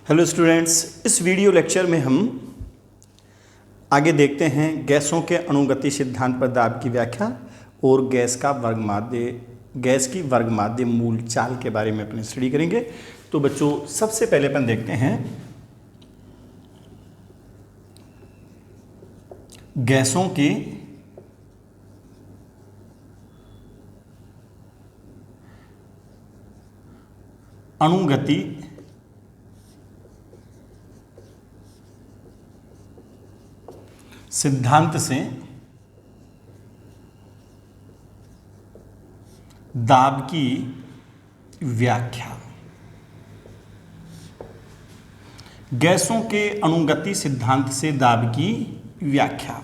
Hello students, इस video lecture में हम आगे देखते हैं गैसों के अणुगति सिद्धांत पर दाब की व्याख्या और गैस की वर्गमाध्य मूल चाल के बारे में अपने स्टडी करेंगे। तो बच्चों, सबसे पहले अपन देखते हैं गैसों की अणुगति सिद्धांत से दाब की व्याख्या। गैसों के अणुगति सिद्धांत से दाब की व्याख्या।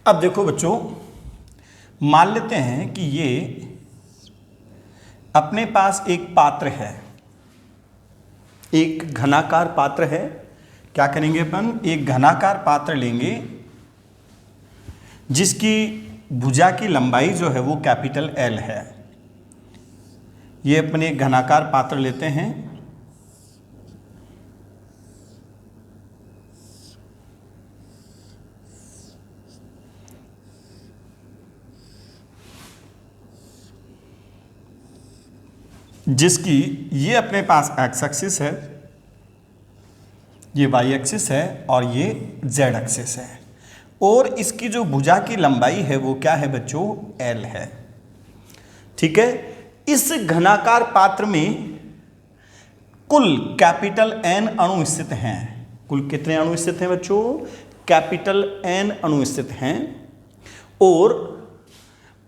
अब देखो बच्चों, मान लेते हैं कि ये अपने पास एक पात्र है, एक घनाकार पात्र है। क्या करेंगे अपन? एक घनाकार पात्र लेंगे जिसकी भुजा की लंबाई जो है वो कैपिटल एल है। ये अपने घनाकार पात्र लेते हैं, जिसकी ये अपने पास एक्स एक्सिस है, ये वाई एक्सिस है और ये जेड एक्सिस है, और इसकी जो भुजा की लंबाई है वो क्या है बच्चों? एल है। ठीक है। इस घनाकार पात्र में कुल कैपिटल एन अणु स्थित हैं। कुल कितने अणु स्थित हैं बच्चों? कैपिटल एन अणु स्थित हैं, और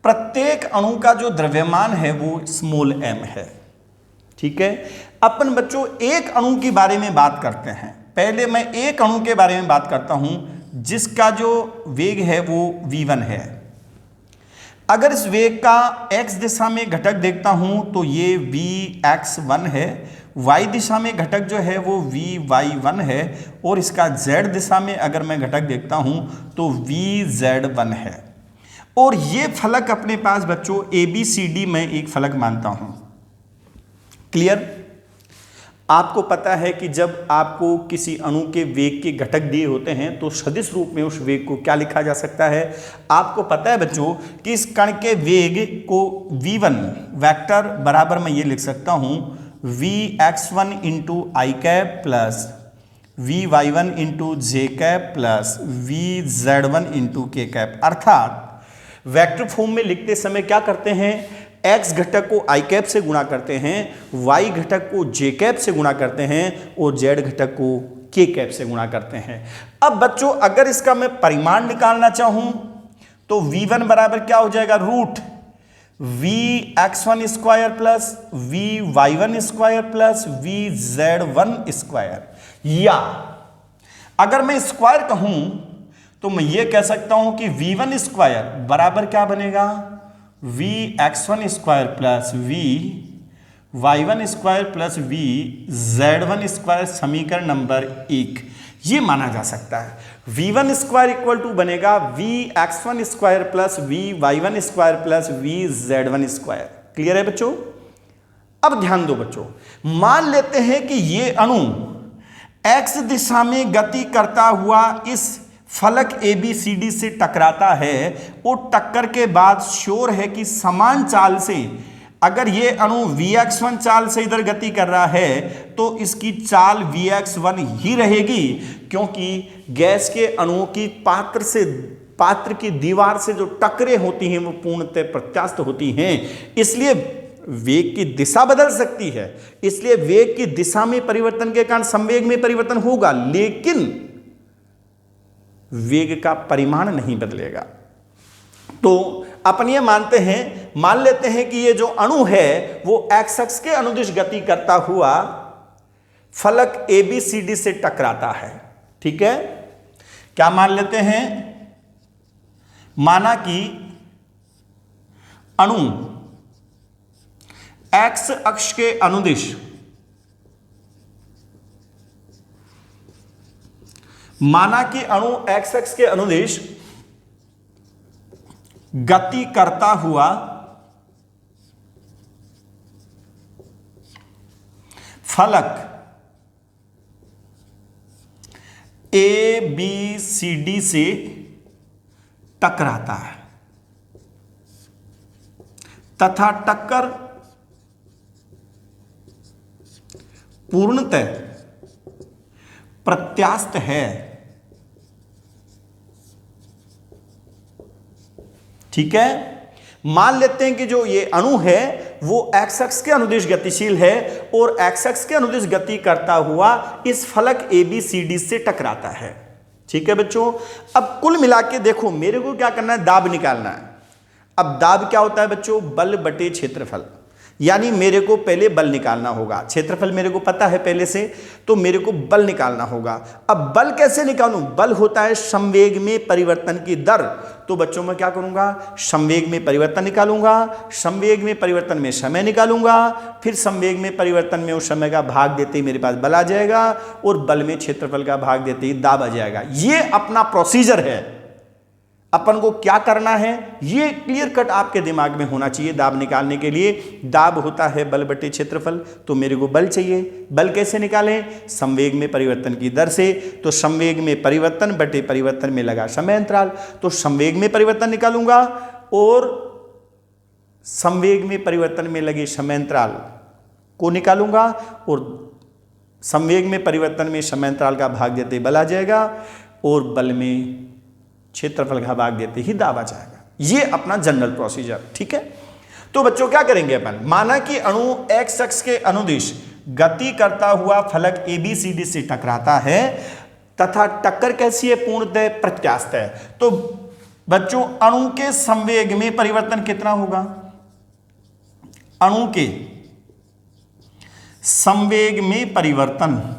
प्रत्येक अणु का जो द्रव्यमान है वो स्मॉल एम है। ठीक है। अपन बच्चों एक अणु के बारे में बात करते हैं। पहले मैं एक अणु के बारे में बात करता हूं जिसका जो वेग है वो v1 है। अगर इस वेग का x दिशा में घटक देखता हूं तो ये vx1 है, y दिशा में घटक जो है वो vy1 है, और इसका z दिशा में अगर मैं घटक देखता हूं तो vz1 है। और ये फलक अपने पास बच्चों ABCD में एक फलक मानता हूं। क्लियर? आपको पता है कि जब आपको किसी अणु के वेग के घटक दिए होते हैं तो सदिश रूप में उस वेग को क्या लिखा जा सकता है? आपको पता है बच्चों कि इस कण के वेग को v1 वेक्टर बराबर मैं ये लिख सकता हूं vx1 इंटू आई कैप प्लस vy1 इंटू जे कैप प्लस vz1 इंटू के कैप। अर्थात वेक्टर फॉर्म में लिखते समय क्या करते हैं? x घटक को i कैप से गुणा करते हैं, y घटक को j कैप से गुणा करते हैं, और z घटक को k कैप से गुणा करते हैं। अब बच्चों अगर इसका मैं परिमाण निकालना चाहूं तो v1 बराबर क्या हो जाएगा? Root vx1 square plus vy1 square plus vz1 square. या अगर मैं स्क्वायर कहूं तो मैं ये कह सकता हूं कि v1 स्क्वायर बराबर क्या बनेगा? vx1 square plus vy1 square plus vz1 square. समीकरण नंबर 1 ये माना जा सकता है। v1 स्क्वायर इक्वल टू बनेगा vx1 square plus vy1 square plus vz1 square. Clear है बच्चों? अब ध्यान दो बच्चों, मान लेते हैं कि ये अणु x दिशा में गति करता हुआ इस फलक ABCD से टकराता है, और टक्कर के बाद श्योर है कि समान चाल से अगर ये अणु vx1 चाल से इधर गति कर रहा है तो इसकी चाल vx1 ही रहेगी, क्योंकि गैस के अणुओं की पात्र की दीवार से जो टक्करें होती हैं वो पूर्णतः प्रत्यास्थ होती हैं। इसलिए वेग की दिशा बदल सकती है, इसलिए वेग की दिशा में परिवर्तन के कारण संवेग में परिवर्तन होगा, लेकिन वेग का परिमाण नहीं बदलेगा। तो अपन ये मानते हैं, मान लेते हैं कि ये जो अणु है वो एक्स अक्ष के अनुदिश गति करता हुआ फलक ABCD से टकराता है। ठीक है, क्या मान लेते हैं? माना कि अणु एक्स अक्ष के अनुदिश एक्स अक्ष के अनुदिश गति करता हुआ फलक ABCD से टकराता है तथा टक्कर पूर्णतः प्रत्यास्थ है। ठीक है, मान लेते हैं कि जो ये अणु है वो एक्स अक्ष के अनुदिश गतिशील है और एक्स अक्ष के अनुदिश गति करता हुआ इस फलक ABCD से टकराता है। ठीक है बच्चों, अब कुल मिला के देखो, मेरे को क्या करना है? दाब निकालना है। अब दाब क्या होता है बच्चों? बल बटे क्षेत्रफल। यानी मेरे को पहले बल निकालना होगा। क्षेत्रफल मेरे को पता है पहले से, तो मेरे को बल निकालना होगा। अब बल कैसे निकालूं? बल होता है संवेग में परिवर्तन की दर। तो बच्चों मैं क्या करूंगा? संवेग में परिवर्तन निकालूंगा, संवेग में परिवर्तन में समय निकालूंगा, फिर संवेग में परिवर्तन में उस समय का भाग देते ही मेरे पास बल आ जाएगा और बल में क्षेत्रफल का भाग देते ही दाब आ जाएगा। ये अपना प्रोसीजर है। अपन को क्या करना है ये क्लियर कट आपके दिमाग में होना चाहिए। दाब निकालने के लिए दाब होता है बल बटे क्षेत्रफल, तो मेरे को बल चाहिए। बल कैसे निकालें? संवेग में परिवर्तन की दर से। तो संवेग में परिवर्तन बटे परिवर्तन में लगा समय अंतराल, तो संवेग में परिवर्तन निकालूंगा और संवेग में परिवर्तन में लगे समय अंतराल को निकालूंगा और संवेग में परिवर्तन में समय अंतराल का भाग देते बल आ जाएगा और बल में क्षेत्रफल का भाग देते ही दाब आ जाएगा। ये अपना जनरल प्रोसीजर। ठीक है, तो बच्चों क्या करेंगे अपन? माना कि अणु एक्स अक्ष के अनुदिश गति करता हुआ फलक ABCD से टकराता है तथा टक्कर कैसी है? पूर्णतः प्रत्यास्थ है। तो बच्चों अणु के संवेग में परिवर्तन कितना होगा? अणु के संवेग में परिवर्तन,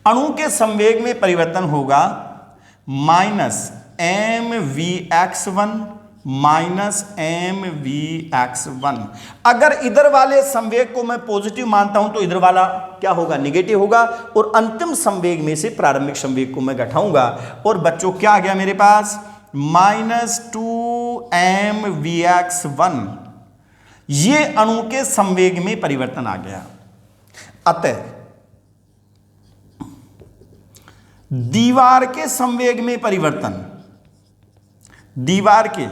अणु के संवेग में परिवर्तन होगा -mvx1 -mvx1। अगर इधर वाले संवेग को मैं पॉजिटिव मानता हूं तो इधर वाला क्या होगा? निगेटिव होगा और अंतिम संवेग में से प्रारंभिक संवेग को मैं घटाऊंगा और बच्चों क्या आ गया मेरे पास? -2mvx1। ये अणु के संवेग में परिवर्तन आ गया। अतः दीवार के संवेग में परिवर्तन, दीवार के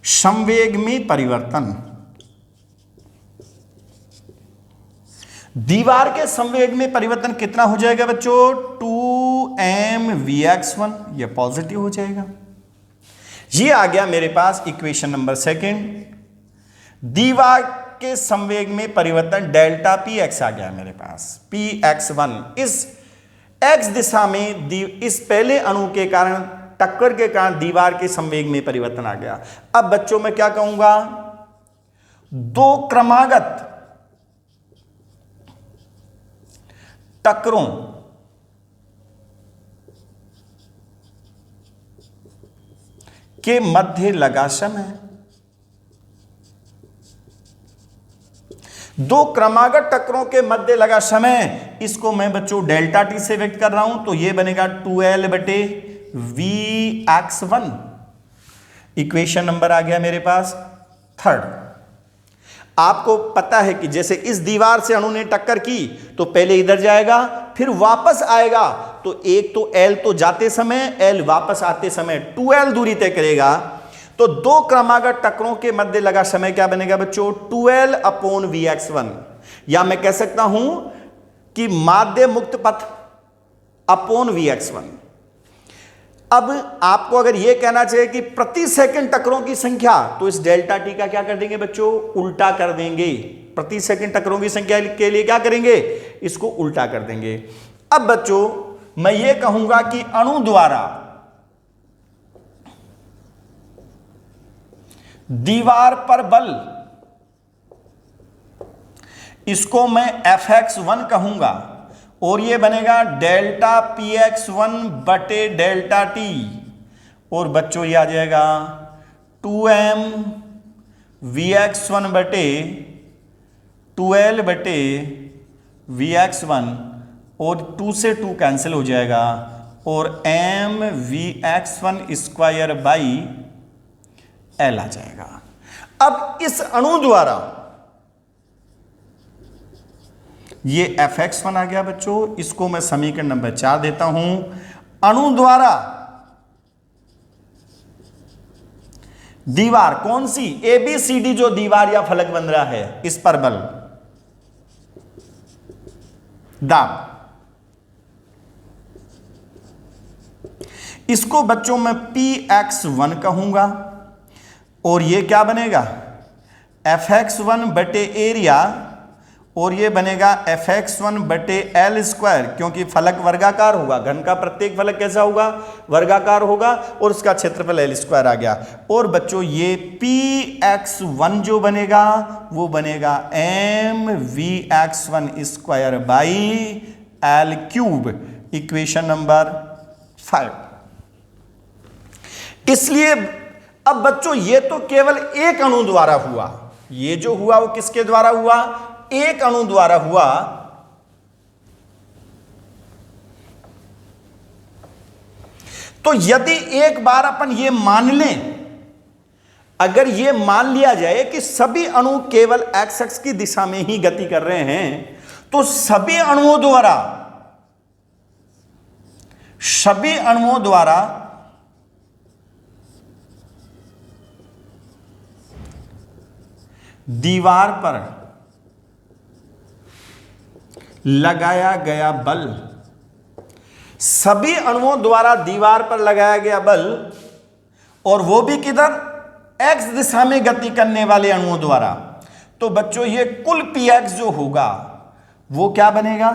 संवेग में परिवर्तन, दीवार के संवेग में परिवर्तन कितना हो जाएगा बच्चों? 2mvx1। यह पॉजिटिव हो जाएगा। ये आ गया मेरे पास इक्वेशन नंबर 2। दीवार के संवेग में परिवर्तन डेल्टा px आ गया मेरे पास। px1 इस x दिशा में इस पहले अणु के कारण, टक्कर के कारण दीवार के संवेग में परिवर्तन आ गया। अब बच्चों मैं क्या कहूंगा? दो क्रमागत टक्करों के मध्य लगा समय, दो क्रमागत टक्करों के मध्य लगा समय, इसको मैं बच्चों डेल्टा टी से व्यक्त कर रहा हूं, तो यह बनेगा 2l बटे vx1। इक्वेशन नंबर आ गया मेरे पास 3। आपको पता है कि जैसे इस दीवार से अणु ने टक्कर की तो पहले इधर जाएगा फिर वापस आएगा, तो एक तो l तो जाते समय, l वापस आते समय 2l दूरी तय करेगा। तो दो क्रमागत टक्करों के मध्य लगा समय क्या बनेगा बच्चों? 2l upon vx1। या मैं कह सकता हूं कि माध्य मुक्त पथ अपॉन vx1। अब आपको अगर यह कहना चाहिए कि प्रति सेकंड टक्करों की संख्या, तो इस डेल्टा टी का क्या कर देंगे बच्चों? उल्टा कर देंगे। प्रति सेकंड टक्करों की संख्या के लिए क्या करेंगे? इसको उल्टा कर देंगे। अब बच्चों मैं ये कहूंगा कि अणु द्वारा दीवार पर बल, इसको मैं Fx1 कहूंगा, और ये बनेगा डेल्टा Px1 बटे डेल्टा T, और बच्चों ये आ जाएगा 2m Vx1 बटे 2l बटे Vx1, और 2 से 2 कैंसिल हो जाएगा, और m Vx1 square by l आ जाएगा। अब इस अणु द्वारा ये Fx1 आ गया बच्चों, इसको मैं समीकरण नंबर 4 देता हूं। अणु द्वारा दीवार कौन सी, ABCD जो दीवार या फलक बन रहा है, इस पर बल, दाब, इसको बच्चों मैं Px1 कहूंगा, और ये क्या बनेगा Fx1 बटे एरिया, और ये बनेगा Fx1 बटे एल स्क्वायर, क्योंकि फलक वर्गाकार होगा, घन का प्रत्येक फलक कैसा होगा, वर्गाकार होगा, और उसका क्षेत्रफल एल स्क्वायर आ गया। और बच्चों ये Px1 जो बनेगा वो बनेगा m Vx1 square by L cube, equation number 5। इसलिए अब बच्चों ये तो केवल एक अणु द्वारा हुआ, ये जो हुआ वो किसके द्वारा हुआ, एक अणु द्वारा हुआ। तो यदि एक बार अपन ये मान लें, अगर ये मान लिया जाए कि सभी अणु केवल एक्स एक्स की दिशा में ही गति कर रहे हैं, तो सभी अणुओं द्वारा दीवार पर लगाया गया बल, सभी अणुओं द्वारा दीवार पर लगाया गया बल, और वो भी किधर, एक्स दिशा में गति करने वाले अणुओं द्वारा, तो बच्चों ये कुल px जो होगा वो क्या बनेगा,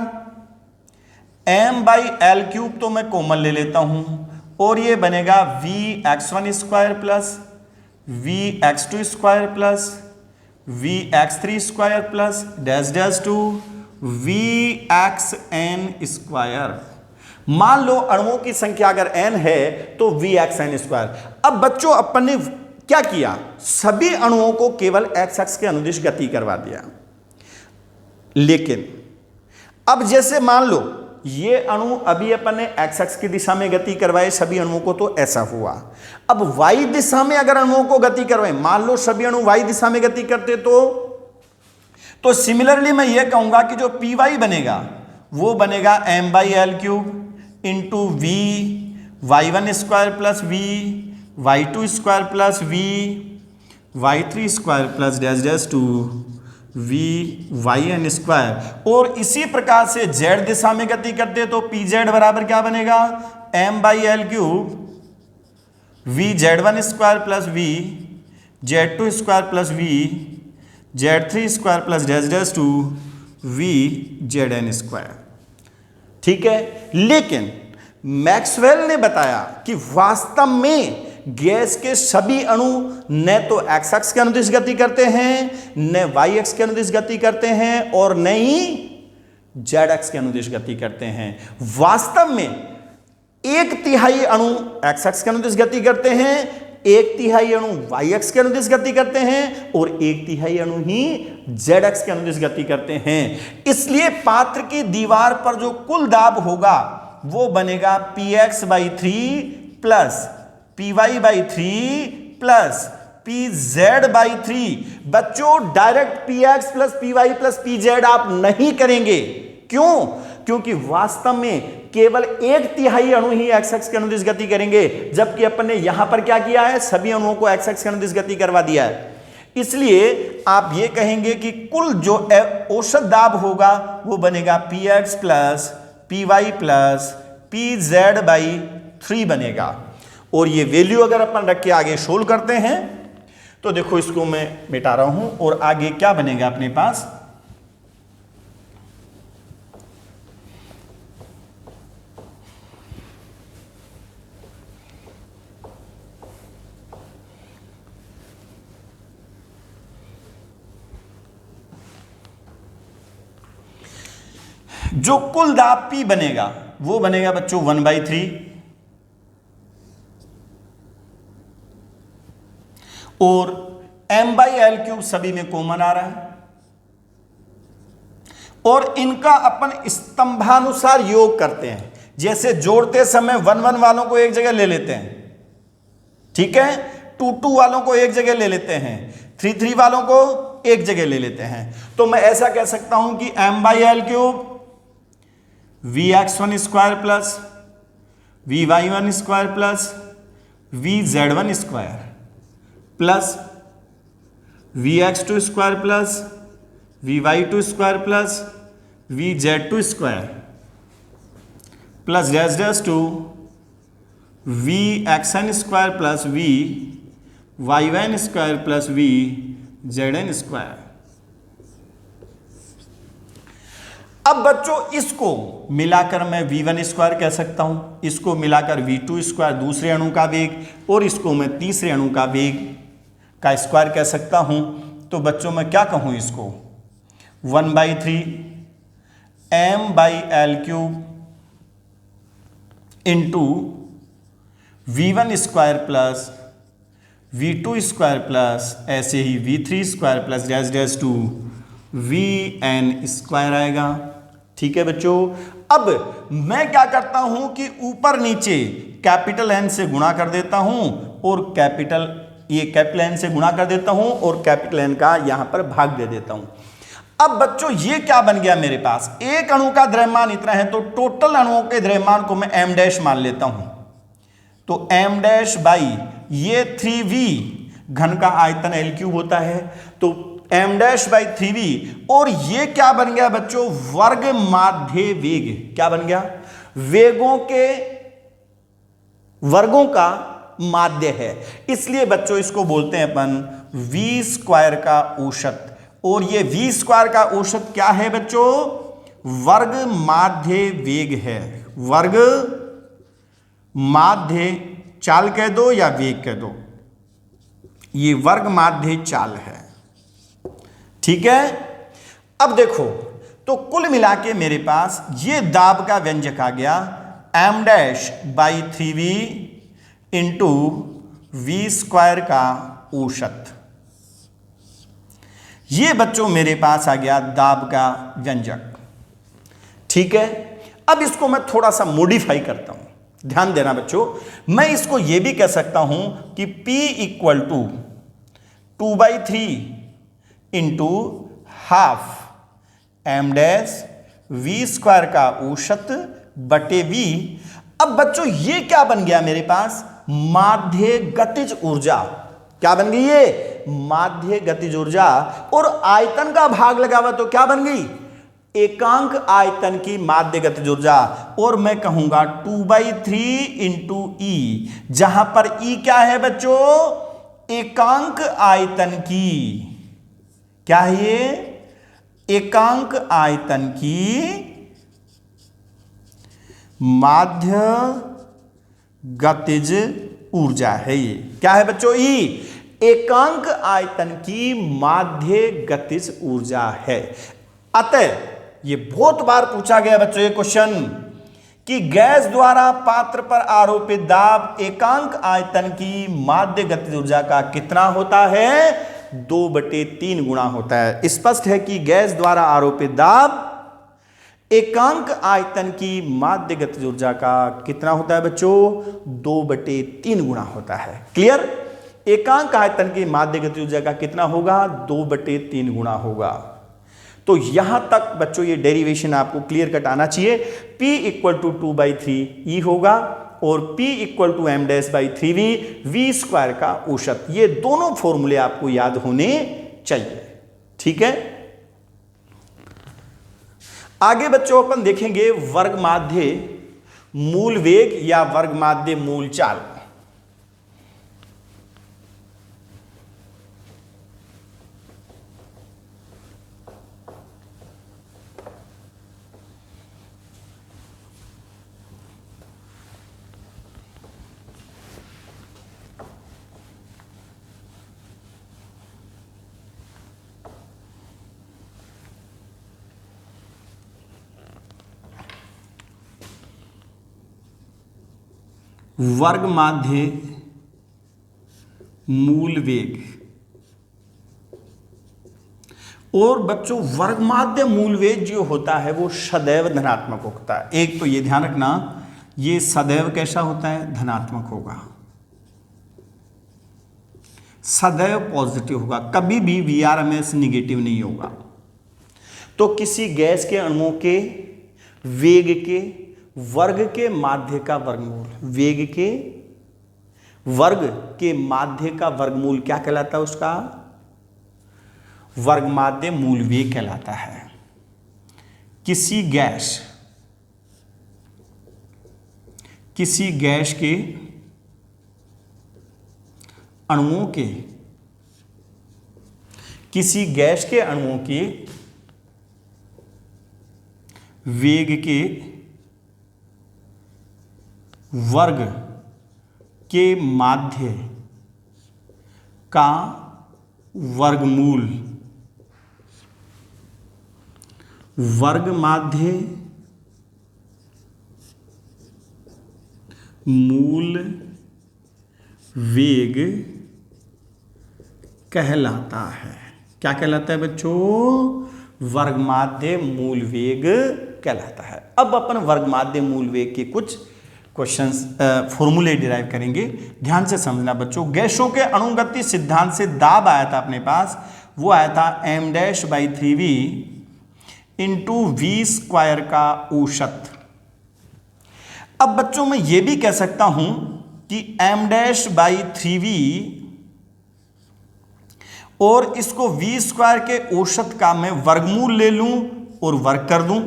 m बाई एल क्यूब, तो मैं कॉमन ले लेता हूं, और ये बनेगा Vx1 square plus Vx2 square plus Vx3 square plus dash dash to Vxn square. मान लो अणुओं की संख्या अगर n है तो Vxn स्क्वायर। अब बच्चों अपन ने क्या किया, सभी अणुओं को केवल x अक्ष के अनुदिश गति करवा दिया, लेकिन अब जैसे मान लो ये अणु अभी अपन ने x अक्ष की दिशा में गति करवाए सभी अणुओं को, तो ऐसा हुआ। अब y दिशा में अगर अणुओं को गति करवाए, मान लो सभी अणु y दिशा में गति करते, तो सिमिलरली मैं ये कहूंगा कि जो py बनेगा वो बनेगा m by L cube into V y1 square plus V y2 square plus V y3 square plus dash dash to Vyn square. और इसी प्रकार से z दिशा में गति करते तो pz बराबर क्या बनेगा, m by L cube Vz1 square plus V z2 square plus V z3 square plus dash dash to Vzn square. ठीक है, लेकिन मैक्सवेल ने बताया कि वास्तव में गैस के सभी अणु न तो एक्स अक्ष के अनुदिश गति करते हैं, न वाई अक्ष के अनुदिश गति करते हैं, और न ही जेड अक्ष के अनुदिश गति करते हैं। वास्तव में 1/3 अणु एक्स अक्ष के अनुदिश गति करते हैं, 1/3 अणु वाई अक्ष के अनुदिश गति करते हैं, और 1/3 अणु ही जेड अक्ष के अनुदिश गति करते हैं। इसलिए पात्र की दीवार पर जो कुल दाब होगा वो बनेगा px by 3 plus py by 3 plus pz by 3। बच्चों direct px plus py plus pz आप नहीं करेंगे, क्यों, क्योंकि वास्तव में केवल 1/3 अणु ही एक्स अक्ष के अनुदिश गति करेंगे, जबकि अपन ने यहां पर क्या किया है, सभी अणुओं को एक्स अक्ष के अनुदिश गति करवा दिया है। इसलिए आप ये कहेंगे कि कुल जो औसत दाब होगा वो बनेगा px plus py plus pz by 3 बनेगा। और ये वैल्यू अगर अपन रख के आगे सोल्व करते हैं तो देखो इसको मैं मिटा रहा हूं, और आगे क्या बनेगा अपने पास, जो कुल दाब P बनेगा वो बनेगा बच्चों 1/3, और m/l³ सभी में कॉमन आ रहा है, और इनका अपन स्तंभानुसार योग करते हैं। जैसे जोड़ते समय 1 वालों को एक जगह ले लेते हैं, ठीक है, 2 वालों को एक जगह ले लेते हैं, 3 वालों को एक जगह ले लेते हैं। तो मैं ऐसा कह सकता हूं कि m/l³ vx1² plus vy1² plus vz1² plus vx2² plus vy2² plus vz2² plus dash dash to vxn² plus vyn² plus vzn²। अब बच्चों इसको मिलाकर मैं v1² कह सकता हूं, इसको मिलाकर v2² दूसरे अणु का वेग, और इसको मैं तीसरे अणु का वेग का स्क्वायर कह सकता हूं। तो बच्चों मैं क्या कहूं इसको, 1/3 m/l³ into v1² plus v2² plus ऐसे ही v3² plus dash dash to vn² आएगा। ठीक है बच्चों, अब मैं क्या करता हूं कि ऊपर नीचे कैपिटल N से गुणा कर देता हूं, और कैपिटल N से गुणा कर देता हूं, और कैपिटल N का यहां पर भाग दे देता हूं। अब बच्चों ये क्या बन गया, मेरे पास एक अणु का द्रव्यमान इतना है, तो टोटल अणुओं के द्रव्यमान को मैं m' मान लेता हूं। तो m' बाई ये 3v घन का आयतन l³ होता है, तो m' बाई 3v, और ये क्या बन गया बच्चों, वर्ग माध्य वेग। क्या बन गया, वेगों के वर्गों का माध्य है, इसलिए बच्चों इसको बोलते हैं अपन v² का औसत। और ये v² का औसत क्या है बच्चों, वर्ग माध्य वेग है। वर्ग माध्य चाल कह दो या वेग कह दो, ये वर्ग माध्य चाल है। ठीक है, अब देखो तो कुल मिला के मेरे पास ये दाब का व्यंजक आ गया m'/3v इंटू v² का औसत। ये बच्चों मेरे पास आ गया दाब का व्यंजक। ठीक है, अब इसको मैं थोड़ा सा मॉडिफाई करता हूं, ध्यान देना बच्चों। मैं इसको ये भी कह सकता हूं कि P = 2/3 इंटू हाफ m'/v² का औसत बटे v। अब बच्चों ये क्या बन गया मेरे पास, माध्य गतिज ऊर्जा। क्या बन गई ये, माध्य गतिज ऊर्जा, और आयतन का भाग लगा हुआ तो क्या बन गई, एकांक आयतन की माध्य गतिज ऊर्जा। और मैं कहूंगा 2/3 इंटू ई, जहां पर ई क्या है बच्चों, एकांक आयतन की, क्या है ये, एकांक आयतन की माध्य गतिज ऊर्जा है। ये क्या है बच्चों, ई एकांक आयतन की माध्य गतिज ऊर्जा है। अतः ये बहुत बार पूछा गया बच्चों ये क्वेश्चन कि गैस द्वारा पात्र पर आरोपित दाब एकांक आयतन की माध्य गतिज ऊर्जा का कितना होता है, 2/3 गुना होता है। स्पष्ट है कि गैस द्वारा आरोपित दाब एकांक आयतन की माध्य गतिज ऊर्जा का कितना होता है बच्चों, 2/3 गुना होता है। क्लियर, एकांक आयतन की माध्य गतिज ऊर्जा का कितना होगा, 2/3 गुना होगा। तो यहां तक बच्चों ये डेरिवेशन आपको क्लियर कट आना चाहिए। P = 2/3 E होगा, और P = m'/3v, v² का औसत। ये दोनों फॉर्मूले आपको याद होने चाहिए। ठीक है, आगे बच्चों अपन देखेंगे वर्ग माध्य मूल वेग या वर्ग माध्य मूल चाल। वर्ग माध्य मूल वेग। और बच्चों वर्ग माध्य मूल वेग जो होता है वो सदैव धनात्मक होता है। एक तो ये ध्यान रखना, ये सदैव कैसा होता है, धनात्मक होगा, सदैव पॉजिटिव होगा, कभी भी VRMS निगेटिव नहीं होगा। तो किसी गैस के अणुओं के वेग के वर्ग के माध्य का वर्गमूल, वेग के वर्ग के माध्य का वर्गमूल क्या कहलाता है, उसका वर्ग माध्य मूल वेग कहलाता है। किसी गैस के अणुओं के, किसी गैस के अणुओं के वेग के वर्ग के माध्य का वर्गमूल, वर्ग माध्य मूल वेग कहलाता है। क्या कहलाता है बच्चों, वर्ग माध्य मूल वेग कहलाता है। अब अपन वर्ग माध्य मूल वेग के कुछ क्वेश्चंस फॉर्मूले डिराइव करेंगे, ध्यान से समझना बच्चों। गैसों के अणुगति सिद्धांत से दाब आया था अपने पास, वो आया था m'/3v इंटू v² का औसत। अब बच्चों मैं ये भी कह सकता हूं कि m'/3v और इसको v² के औसत का मैं वर्गमूल ले लूं और वर्ग कर दूं।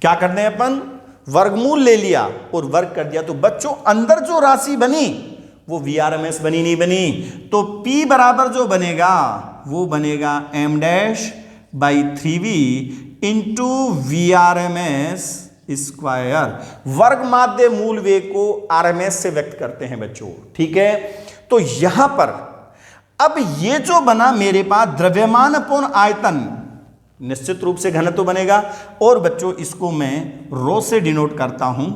क्या कर दें अपन, वर्गमूल ले लिया और वर्ग कर दिया। तो बच्चों अंदर जो राशि बनी वो VRMS बनी, नहीं बनी? तो P बराबर जो बनेगा वो बनेगा m'/3v इंटू VRMS स्क्वायर। वर्ग माध्य मूल वेग को RMS से व्यक्त करते हैं बच्चों, ठीक है। तो यहां पर अब ये जो बना मेरे पास द्रव्यमान अपॉन आयतन, निश्चित रूप से घनत्व बनेगा। और बच्चों इसको मैं रो से डिनोट करता हूं,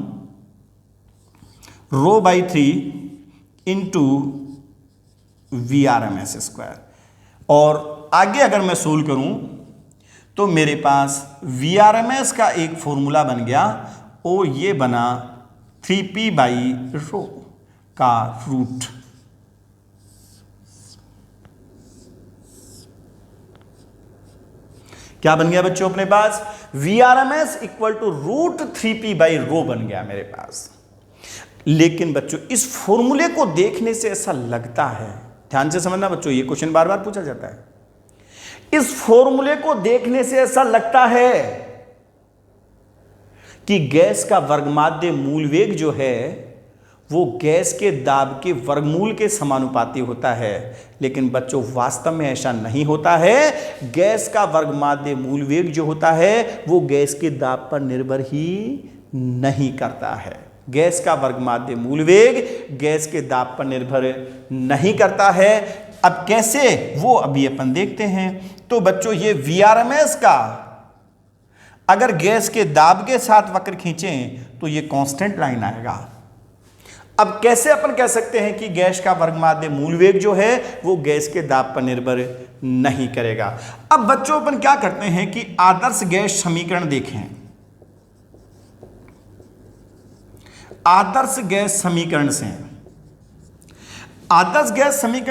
ρ/3 इंटू VRMS स्क्वायर। और आगे अगर मैं सोल्व करूं तो मेरे पास VRMS का एक फॉर्मूला बन गया, और ये बना 3p/ρ का रूट। क्या बन गया बच्चों अपने पास, VRMS इक्वल टू √3p/ρ बन गया मेरे पास। लेकिन बच्चों इस फॉर्मूले को देखने से ऐसा लगता है, ध्यान से समझना बच्चों, ये क्वेश्चन बार बार पूछा जाता है। इस फॉर्मूले को देखने से ऐसा लगता है कि गैस का वर्गमाध्य मूल वेग जो है वो गैस के दाब के वर्गमूल के समानुपाती होता है। लेकिन बच्चों वास्तव में ऐसा नहीं होता है। गैस का वर्गमाध्य मूल वेग जो होता है वो गैस के दाब पर निर्भर ही नहीं करता है। गैस का वर्गमाध्य मूल वेग गैस के दाब पर निर्भर नहीं करता है। अब कैसे, वो अभी अपन देखते हैं। तो बच्चों ये VRMS का अगर गैस के दाब के साथ वक्र खींचें तो ये कांस्टेंट लाइन आएगा। अब कैसे अपन कह सकते हैं कि गैस का वर्गमाध्य मूल वेग जो है वो गैस के दाब पर निर्भर नहीं करेगा। अब बच्चों अपन क्या करते हैं कि आदर्श गैस समीकरण देखें। आदर्श गैस समीकरण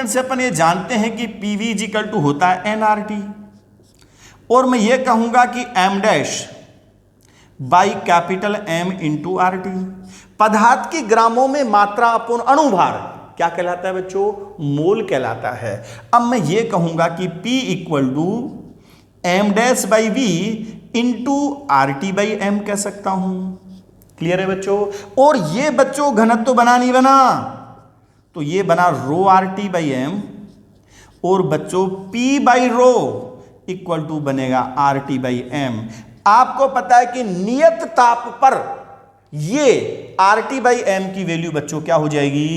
से अपन ये जानते हैं कि PV होता है nRT, और मैं ये कहूंगा कि m'/M इंटू RT। पदार्थ की ग्रामों में मात्रा अपूर्ण अणुभार क्या कहलाता है बच्चों, मोल कहलाता है। अब मैं ये कहूंगा कि P = m'/V इंटू RT/M कह सकता हूं। क्लियर है बच्चों। और ये बच्चों घनत्व बना नहीं बना, तो ये बना ρRT/M, और बच्चों P/ρ इक्वल टू बनेगा RT/M। आपको पता है कि नियत ताप पर ये RT/M की वैल्यू बच्चों क्या हो जाएगी,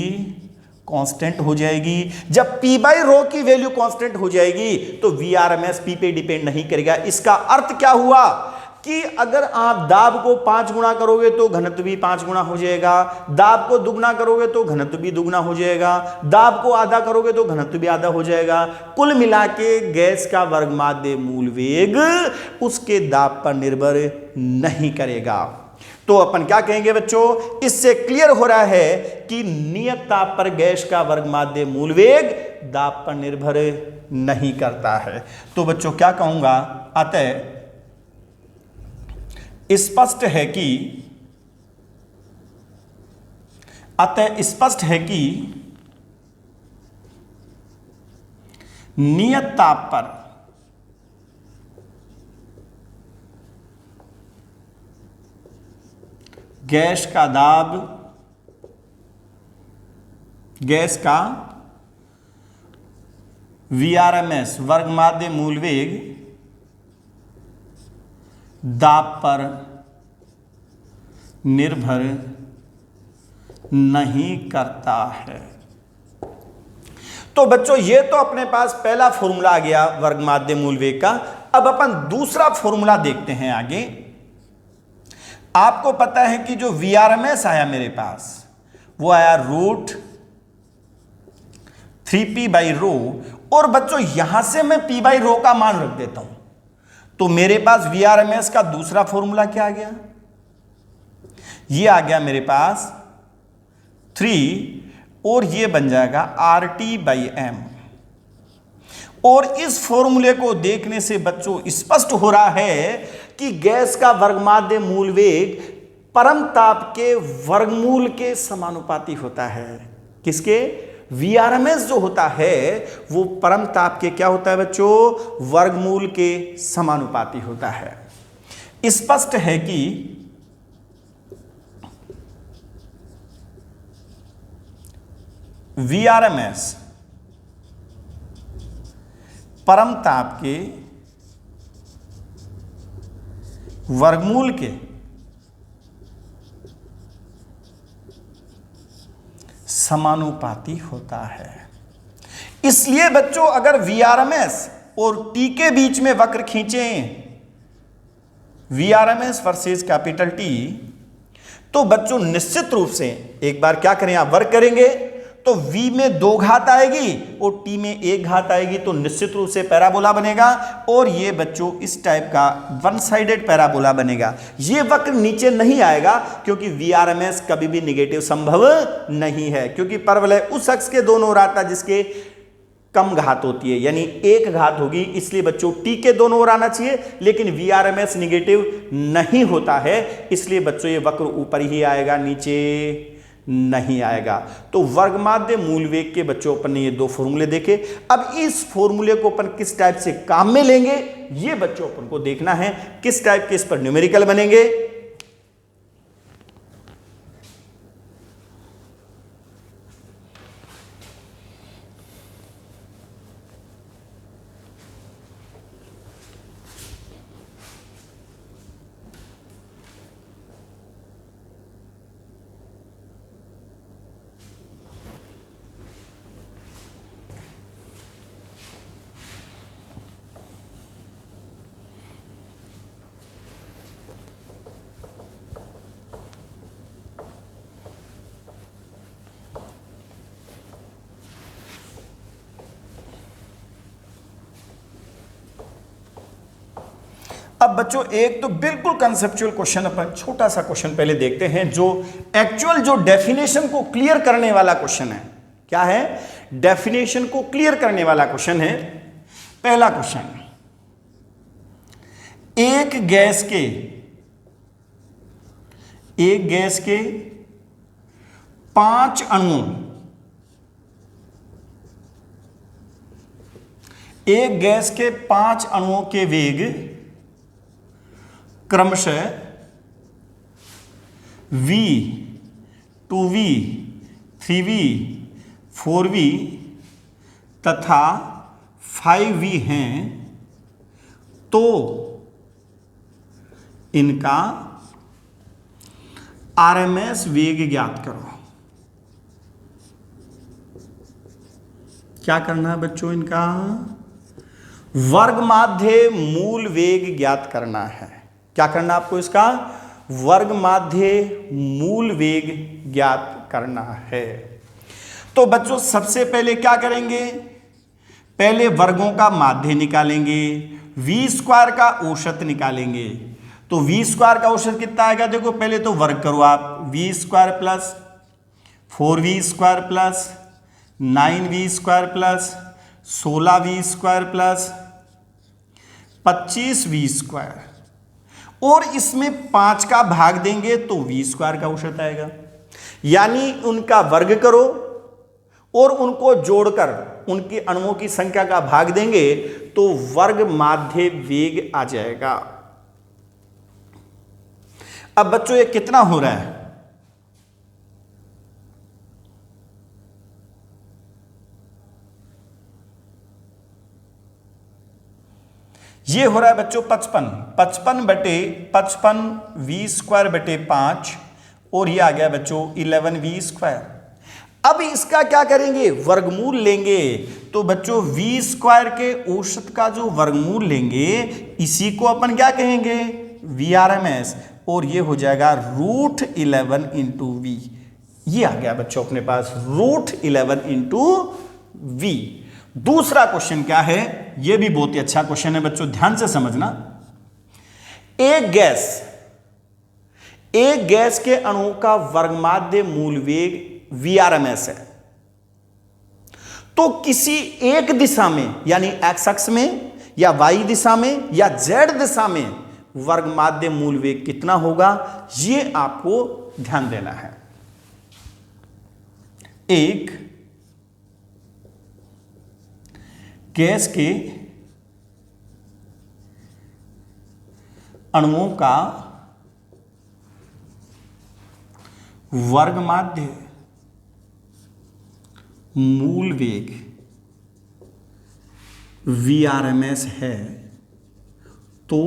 कांस्टेंट हो जाएगी। जब P/ρ की वैल्यू कांस्टेंट हो जाएगी तो VRMS P पे डिपेंड नहीं करेगा। इसका अर्थ क्या हुआ कि अगर आप दाब को 5 गुना करोगे तो घनत्व भी 5 गुना हो जाएगा, दाब को दुगना करोगे तो घनत्व भी दुगना हो जाएगा, दाब को आधा करोगे तो घनत्व भी आधा हो जाएगा। कुल मिला के गैस का वर्गमाध्य मूल वेग उसके दाब पर निर्भर नहीं करेगा। तो अपन क्या कहेंगे बच्चों, इससे क्लियर हो रहा है कि नियत ताप पर गैस का वर्गमाध्य मूल वेग दाब पर निर्भर नहीं करता है। तो बच्चों क्या कहूंगा, अतः स्पष्ट है कि नियत ताप पर गैस का दाब, गैस का VRMS वर्गमाध्य मूल वेग दाब पर निर्भर नहीं करता है। तो बच्चों ये तो अपने पास पहला फॉर्मूला आ गया वर्गमाध्य मूल वेग का। अब अपन दूसरा फॉर्मूला देखते हैं आगे। आपको पता है कि जो VRMS आया मेरे पास वो आया √3p/ρ, और बच्चों यहां से मैं p/ρ का मान रख देता हूं, तो मेरे पास VRMS का दूसरा फॉर्मूला क्या आ गया, ये आ गया मेरे पास 3, और ये बन जाएगा RT/m। और इस फॉर्मूले को देखने से बच्चों स्पष्ट हो रहा है कि गैस का वर्गमाध्य मूल वेग परम ताप के वर्गमूल के समानुपाती होता है। किसके? VRMS जो होता है वो परम ताप के क्या होता है बच्चों, वर्गमूल के समानुपाती होता है। स्पष्ट है कि VRMS परम ताप के वर्गमूल के समानुपाती होता है। इसलिए बच्चों अगर VRMS और T के बीच में वक्र खींचें, VRMS वर्सेस कैपिटल T, तो बच्चों निश्चित रूप से एक बार क्या करें, आप वर्क करेंगे तो V में 2 घात आएगी और T में 1 घात आएगी, तो निश्चित रूप से पैराबोला बनेगा। और ये बच्चों इस टाइप का वन साइडेड पैराबोला बनेगा। ये वक्र नीचे नहीं आएगा क्योंकि VRMS कभी भी निगेटिव संभव नहीं है, क्योंकि परवलय उस अक्ष के दोनों ओर आता जिसके कम घात होती है, यानी 1 घात होगी। इसलिए बच्चों T के दोनों ओर आना चाहिए, लेकिन VRMS निगेटिव नहीं होता है, इसलिए बच्चों ये वक्र ऊपर ही आएगा, नीचे नहीं आएगा। तो वर्गमाध्य मूल वेग के बच्चों अपन ने ये 2 फॉर्मूले देखे। अब इस फॉर्मूले को अपन किस टाइप से काम में लेंगे ये बच्चों अपन को देखना है, किस टाइप के इस पर न्यूमेरिकल बनेंगे। अब बच्चों एक तो बिल्कुल कंसेप्चुअल क्वेश्चन, अपन छोटा सा क्वेश्चन पहले देखते हैं जो एक्चुअल जो डेफिनेशन को क्लियर करने वाला क्वेश्चन है। क्या है? डेफिनेशन को क्लियर करने वाला क्वेश्चन है। पहला क्वेश्चन, एक गैस के 5 अणुओं, एक गैस के 5 अणुओं के वेग क्रमशः V, 2V, 3V, 4V तथा 5V हैं, तो इनका RMS वेग ज्ञात करो। क्या करना है बच्चों? इनका वर्गमाध्य मूल वेग ज्ञात करना है। क्या करना आपको, इसका वर्ग माध्य मूल वेग ज्ञात करना है। तो बच्चों सबसे पहले क्या करेंगे, पहले वर्गों का माध्य निकालेंगे, वी स्क्वायर का औसत निकालेंगे। तो वी स्क्वायर का औसत कितना आएगा, देखो पहले तो वर्ग करो आप, V square plus 4v square plus 9v square plus 16v square plus 25v square, और इसमें 5 का भाग देंगे तो v स्क्वायर का औसत आएगा। यानी उनका वर्ग करो और उनको जोड़कर उनके अणुओं की संख्या का भाग देंगे तो वर्ग माध्य वेग आ जाएगा। अब बच्चों ये कितना हो रहा है, ये हो रहा है बच्चों 55 बटे 55 वी स्क्वायर बटे 5, और ये आ गया बच्चों 11v स्क्वायर। अब इसका क्या करेंगे, वर्गमूल लेंगे। तो बच्चों वी स्क्वायर के औसत का जो वर्गमूल लेंगे इसी को अपन क्या कहेंगे, VRMS, और ये हो जाएगा √11 इंटू वी। ये आ गया बच्चों अपने पास √11 इंटू वी। दूसरा क्वेश्चन क्या है, यह भी बहुत ही अच्छा क्वेश्चन है बच्चों, ध्यान से समझना। एक गैस के अणु का वर्गमाध्य मूल वेग VRMS है। तो किसी एक दिशा में यानी x अक्ष में या y दिशा में या z दिशा में वर्गमाध्य मूल वेग कितना होगा, यह आपको ध्यान देना है। एक गैस के अणुओं का वर्गमाध्य मूल वेग VRMS है, तो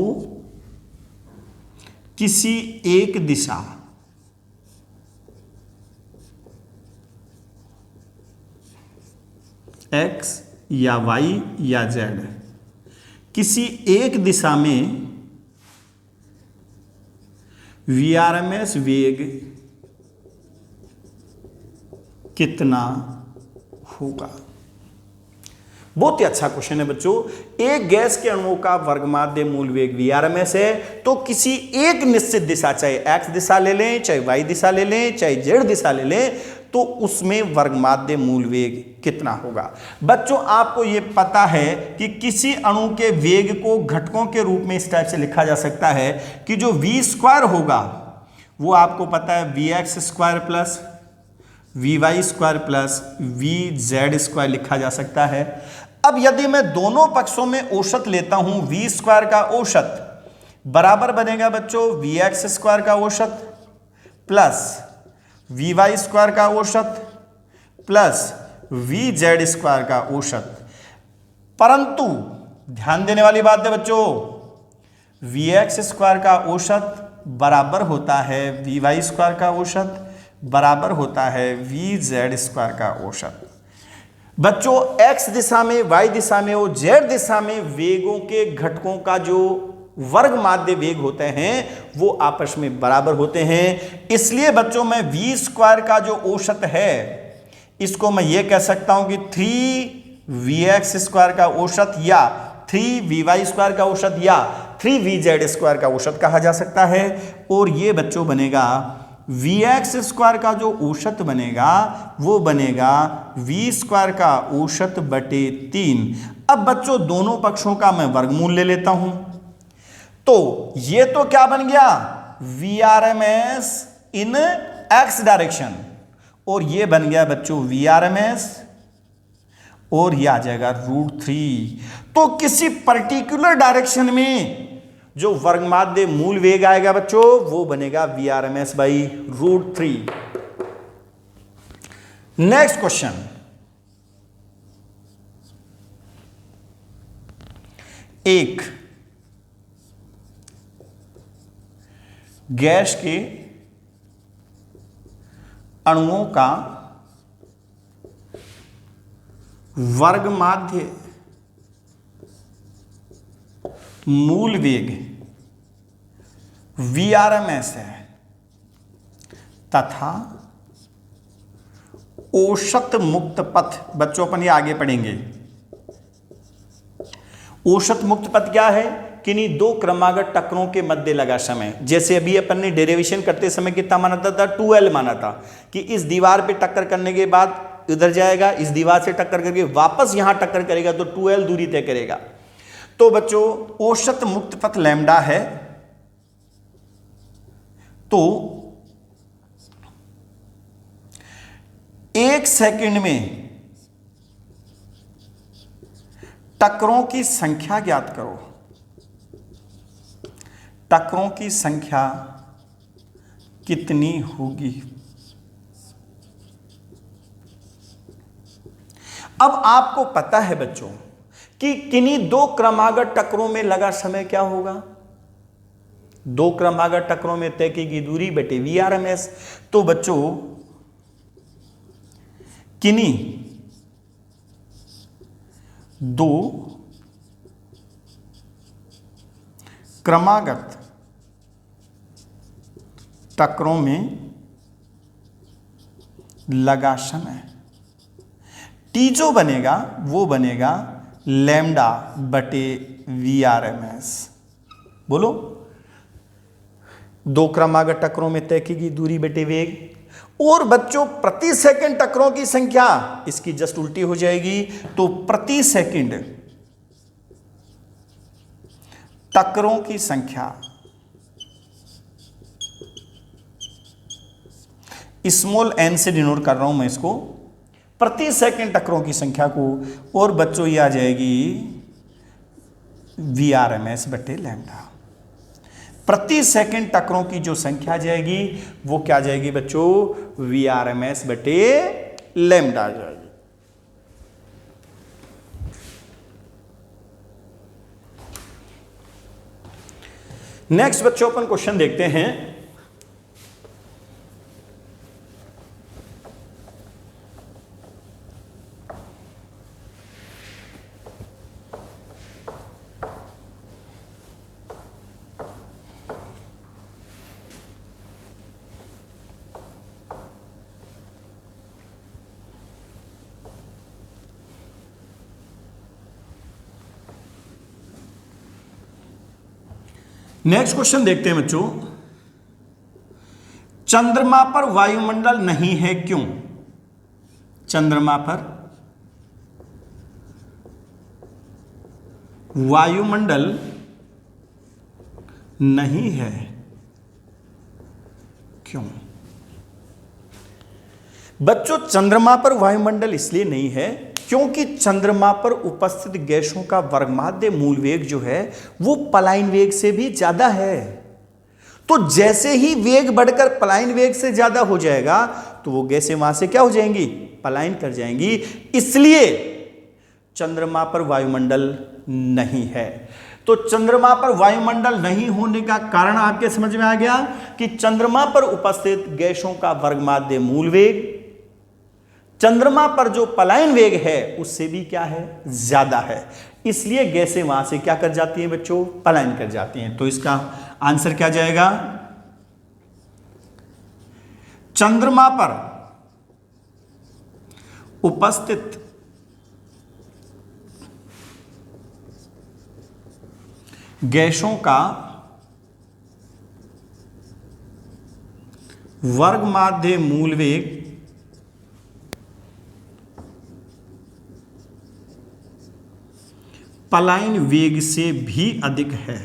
किसी एक दिशा x या y या z, किसी एक दिशा में VRMS वेग कितना होगा। बहुत ही अच्छा क्वेश्चन है बच्चों। एक गैस के अणुओं का वर्गमाध्य मूल वेग VRMS है, तो किसी एक निश्चित दिशा, चाहे x दिशा ले लें, चाहे y दिशा ले लें, चाहे z दिशा ले लें, तो उसमें वर्गमाध्य मूल वेग कितना होगा। बच्चों आपको यह पता है कि किसी अणु के वेग को घटकों के रूप में इस टाइप से लिखा जा सकता है कि जो v स्क्वायर होगा वो आपको पता है vx square plus vy square plus vz square लिखा जा सकता है। अब यदि मैं दोनों पक्षों में औसत लेता हूं, v स्क्वायर का औसत बराबर बनेगा बच्चों vx स्क्वायर का औसत प्लस vy स्क्वायर का औसत प्लस vz स्क्वायर का औसत। परंतु ध्यान देने वाली बात है बच्चों, vx स्क्वायर का औसत बराबर होता है vy स्क्वायर का औसत बराबर होता है vz स्क्वायर का औसत। बच्चों x दिशा में, y दिशा में और z दिशा में वेगों के घटकों का जो वर्ग माध्य वेग होते हैं वो आपस में बराबर होते हैं। इसलिए बच्चों मैं v स्क्वायर का जो औसत है इसको मैं ये कह सकता हूं कि 3vx स्क्वायर का औसत या 3vy स्क्वायर का औसत या 3vz स्क्वायर का औसत कहा जा सकता है। और ये बच्चों बनेगा vx स्क्वायर का जो औसत बनेगा वो बनेगा v स्क्वायर का औसत बटे 3। अब बच्चों दोनों पक्षों का मैं वर्गमूल ले लेता हूं, तो ये तो क्या बन गया VRMS इन x डायरेक्शन, और ये बन गया बच्चों VRMS, और ये आ जाएगा √3। तो किसी पर्टिकुलर डायरेक्शन में जो वर्गमाध्य मूल वेग आएगा बच्चों वो बनेगा VRMS बाई √3। नेक्स्ट क्वेश्चन, एक गैस के अणुओं का वर्गमाध्य मूल वेग VRMS है तथा औसत मुक्त पथ, बच्चों अपन ये आगे पढ़ेंगे। औसत मुक्त पथ क्या है? किन्हीं दो क्रमागत टक्करों के मध्य लगा समय। जैसे अभी अपन ने डेरिवेशन करते समय कितना माना था? 2L माना था कि इस दीवार पे टक्कर करने के बाद इधर जाएगा, इस दीवार से टक्कर करके वापस यहां टक्कर करेगा तो 2L दूरी तय करेगा। तो बच्चों औसत मुक्त पथ लैम्डा है, तो 1 सेकंड में टक्करों की संख्या ज्ञात करो। टक्करों की संख्या कितनी होगी? अब आपको पता है बच्चों कि किन्हीं दो क्रमागत टक्करों में लगा समय क्या होगा? दो क्रमागत टक्करों में तय की दूरी बटे VRMS। तो बच्चों किन्हीं दो क्रमागत टक्करों में लगा समय, T जो बनेगा वो बनेगा लैम्डा बटे VRMS। बोलो, दो क्रमागत टक्करों में तय की दूरी बटे वेग। और बच्चों प्रति सेकंड टक्करों की संख्या इसकी जस्ट उल्टी हो जाएगी, तो प्रति सेकंड टक्करों की संख्या स्मॉल n से डिनोट कर रहा हूं मैं इसको, प्रति सेकंड टक्करों की संख्या को, और बच्चों ये आ जाएगी VRMS बटे लैम्डा। प्रति सेकंड टक्करों की जो संख्या जाएगी वो क्या जाएगी बच्चों? VRMS बटे लैम्डा जाएगी। नेक्स्ट बच्चों अपन क्वेश्चन देखते हैं। नेक्स्ट क्वेश्चन देखते हैं बच्चों। चंद्रमा पर वायुमंडल नहीं है, क्यों? चंद्रमा पर वायुमंडल नहीं है, क्यों? बच्चों चंद्रमा पर वायुमंडल इसलिए नहीं है क्योंकि चंद्रमा पर उपस्थित गैसों का वर्गमाध्य मूल वेग जो है वो पलायन वेग से भी ज्यादा है। तो जैसे ही वेग बढ़कर पलायन वेग से ज्यादा हो जाएगा तो वो गैसें वहां से क्या हो जाएंगी? पलायन कर जाएंगी। इसलिए चंद्रमा पर वायुमंडल नहीं है। तो चंद्रमा पर वायुमंडल नहीं होने का कारण आपके समझ में आ गया कि चंद्रमा पर उपस्थित गैसों का वर्गमाध्य मूल वेग चंद्रमा पर जो पलायन वेग है उससे भी क्या है? ज्यादा है। इसलिए गैसें वहां से क्या कर जाती हैं बच्चों? पलायन कर जाती हैं। तो इसका आंसर क्या जाएगा? चंद्रमा पर उपस्थित गैसों का वर्गमाध्य मूल वेग पलायन वेग से भी अधिक है।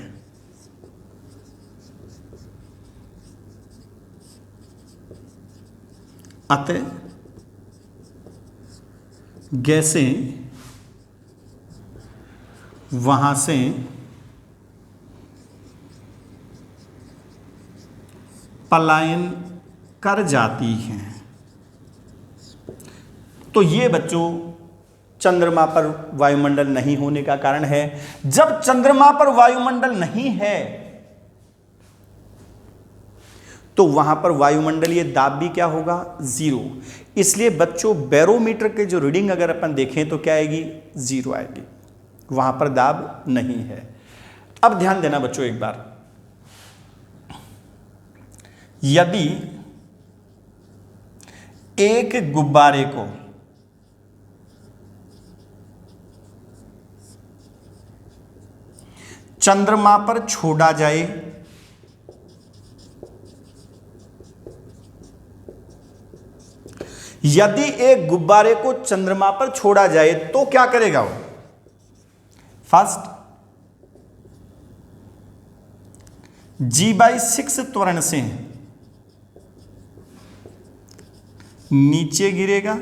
अतः गैसें वहां से पलायन कर जाती हैं। तो ये बच्चों चंद्रमा पर वायुमंडल नहीं होने का कारण है। जब चंद्रमा पर वायुमंडल नहीं है तो वहां पर वायुमंडलीय दाब भी क्या होगा? जीरो। इसलिए बच्चों बैरोमीटर के जो रीडिंग अगर अपन देखें तो क्या आएगी? जीरो आएगी, वहां पर दाब नहीं है। अब ध्यान देना बच्चों एक बार, यदि एक गुब्बारे को चंद्रमा पर छोड़ा जाए यदि एक गुब्बारे को चंद्रमा पर छोड़ा जाए तो क्या करेगा वो? फर्स्ट, G/6 त्वरण से नीचे गिरेगा,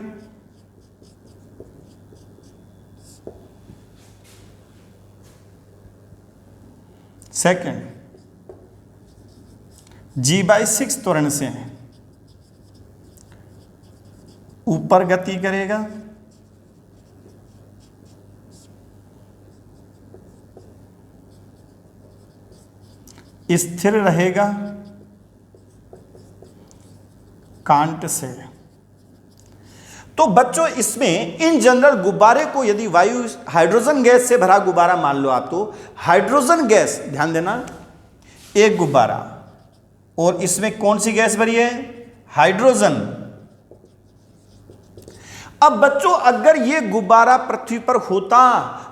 सेकंड, G/6 त्वरण से ऊपर गति करेगा, स्थिर रहेगा कांट से। तो बच्चों इसमें इन जनरल गुब्बारे को यदि वायु हाइड्रोजन गैस से भरा गुब्बारा मान लो आप, तो हाइड्रोजन गैस, ध्यान देना, एक गुब्बारा और इसमें कौन सी गैस भरी है? हाइड्रोजन। अब बच्चों अगर ये गुब्बारा पृथ्वी पर होता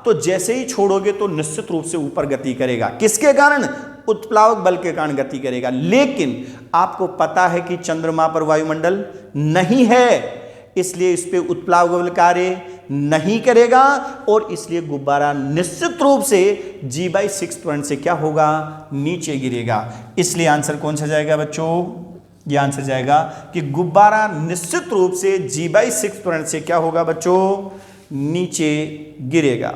तो जैसे ही छोड़ोगे तो निश्चित रूप से ऊपर गति करेगा। किसके कारण? उत्प्लावक बल के कारण गति करेगा। लेकिन आपको पता है कि चंद्रमा पर वायुमंडल नहीं है, इसलिए इस पे उत्प्लावक बल कार्य नहीं करेगा और इसलिए गुब्बारा निश्चित रूप से G/6 त्वरण से क्या होगा? नीचे गिरेगा। इसलिए आंसर कौन सा जाएगा बच्चों? ये आंसर जाएगा कि गुब्बारा निश्चित रूप से G/6 त्वरण से क्या होगा बच्चों? नीचे गिरेगा।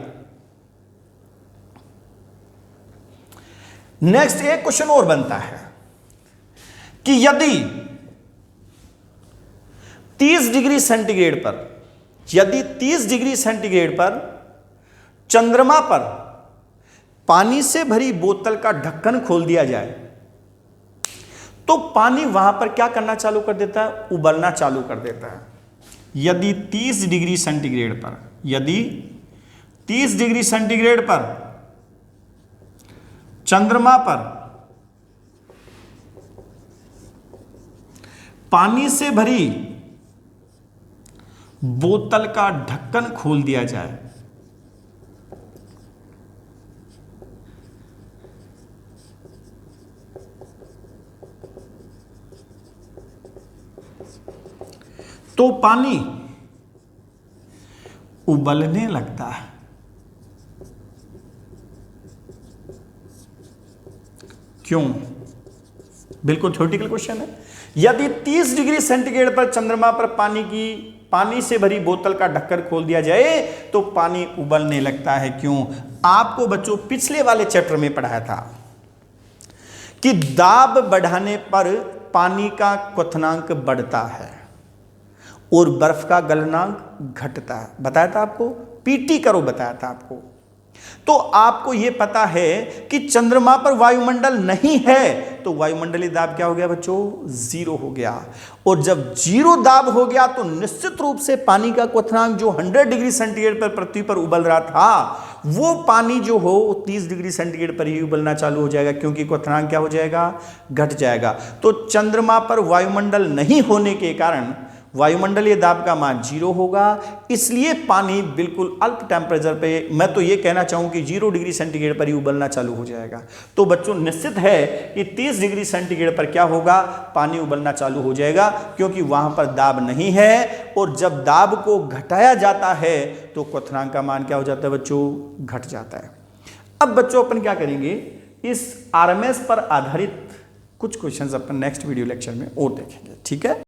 नेक्स्ट एक क्वेश्चन और बनता है कि यदि 30 डिग्री सेंटीग्रेड पर, यदि 30 डिग्री सेंटीग्रेड पर चंद्रमा पर पानी से भरी बोतल का ढक्कन खोल दिया जाए तो पानी वहां पर क्या करना चालू कर देता है? उबलना चालू कर देता है। यदि 30 डिग्री सेंटीग्रेड पर, यदि 30 डिग्री सेंटीग्रेड पर चंद्रमा पर पानी से भरी बोतल का ढक्कन खोल दिया जाए तो पानी उबलने लगता है। क्यों? बिल्कुल थ्योरेटिकल क्वेश्चन है। यदि 30 डिग्री सेंटीग्रेड पर चंद्रमा पर पानी से भरी बोतल का ढक्कन खोल दिया जाए तो पानी उबलने लगता है। क्यों? आपको बच्चों पिछले वाले चैप्टर में पढ़ाया था कि दाब बढ़ाने पर पानी का क्वथनांक बढ़ता है और बर्फ का गलनांक घटता है। बताया था आपको, पीटी करो, बताया था आपको। तो आपको यह पता है कि चंद्रमा पर वायुमंडल नहीं है तो वायुमंडलीय दाब क्या हो गया बच्चों? 0 हो गया। और जब 0 दाब हो गया तो निश्चित रूप से पानी का क्वथनांक जो 100 डिग्री सेंटीग्रेड पर पृथ्वी पर उबल रहा था वो पानी जो हो 30 डिग्री सेंटीग्रेड पर ही उबलना चालू हो जाएगा, क्योंकि क्वथनांक क्या हो जाएगा? घट जाएगा। तो चंद्रमा पर वायुमंडल नहीं होने के कारण वायुमंडलीय दाब का मान 0 होगा, इसलिए पानी बिल्कुल अल्प टेम्परेचर पे, मैं तो ये कहना चाहूँ कि 0 डिग्री सेंटीग्रेड पर ही उबलना चालू हो जाएगा। तो बच्चों निश्चित है कि 30 डिग्री सेंटीग्रेड पर क्या होगा? पानी उबलना चालू हो जाएगा, क्योंकि वहाँ पर दाब नहीं है। और जब दाब को घटाया जाता है तो क्वथनांक का मान क्या हो जाता है बच्चों? घट जाता है। अब बच्चों अपन क्या करेंगे, इस RMS पर आधारित कुछ क्वेश्चंस अपन नेक्स्ट वीडियो लेक्चर में और देखेंगे। ठीक है।